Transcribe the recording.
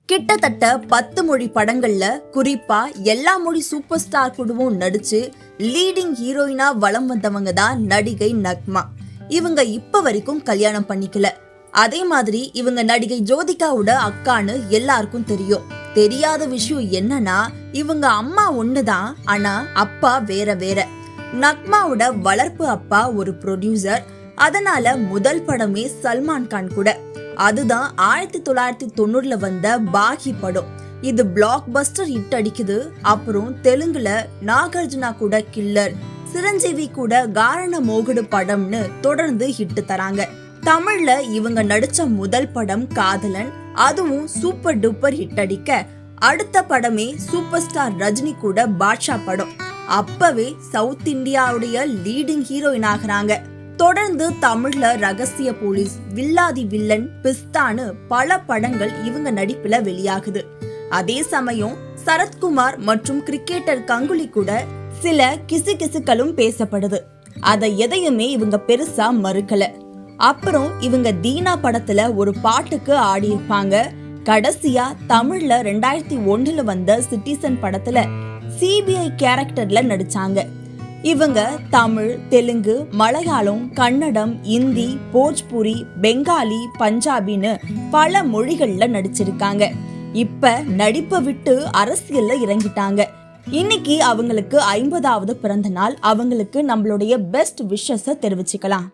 கிட்டத்தட்ட 10 மொழி படங்கள்ல குறிப்பா எல்லா மொழி சூப்பர் ஸ்டார் குழுவும் நடிச்சு லீடிங் ஹீரோயினா வலம் வந்தவங்க தான் நடிகை நக்மா. இவங்க இப்ப வரைக்கும் கல்யாணம் பண்ணிக்கல. அதே மாதிரி இவங்க நடிகை ஜோதிகாவோட அக்கான்னு எல்லாருக்கும் தெரியும். தெரியாத விஷயம் என்னன்னா இவங்க அம்மா ஒண்ணுதான், ஆனா அப்பா வேற வேற. நக்மாவோட வளர்ப்பு அப்பா ஒரு ப்ரொடியூசர். அதனால முதல் படமே சல்மான் கான் கூட. அதுதான் 1990ல வந்த பாகி படம். இது பிளாக் பஸ்டர் ஹிட் அடிக்குது. அப்புறம் தெலுங்குல நாகார்ஜுனா கூட கில்லர், சிரஞ்சீவி கூட காரண மோகடு படம்னு தொடர்ந்து ஹிட் தராங்க. தமிழ்ல இவங்க நடிச்ச முதல் படம் காதலன். அதுவும் சூப்பர் டூப்பர் ஹிட் அடிக்க அடுத்த படமே சூப்பர் ஸ்டார் ரஜினி கூட பாட்ஷா படம். அப்பவே சவுத் இந்தியாவுடைய லீடிங் ஹீரோயின் ஆகுறாங்க. தொடர்ந்து தமிழ்ல ரகசிய போலீஸ், வில்லாதி வில்லன், பிஸ்தான்னு பல படங்கள் இவங்க நடிப்புல வெளியாகுது. அதே சமயம் சரத்குமார் மற்றும் கிரிக்கெட்டர் கங்குலி கூட சில கிசுகிசுக்களும் பேசப்படுது. அதை எதையுமே இவங்க பெருசா மறுக்கல. அப்புறம் இவங்க தீனா படத்துல ஒரு பாட்டுக்கு ஆடி இருப்பாங்க. கடைசியா தமிழ்ல 2001ல வந்த சிட்டிசன் படத்துல சிபிஐ கேரக்டர்ல நடிச்சாங்க. இவங்க தமிழ், தெலுங்கு, மலையாளம், கன்னடம், இந்தி, போஜ்புரி, பெங்காலி, பஞ்சாபின்னு பல மொழிகள்ல நடிச்சிருக்காங்க. இப்ப நடிப்பை விட்டு அரசியல்ல இறங்கிட்டாங்க. இன்னைக்கு அவங்களுக்கு 50வது பிறந்த நாள். அவங்களுக்கு நம்மளுடைய பெஸ்ட் விஷஸை தெரிவிச்சுக்கலாம்.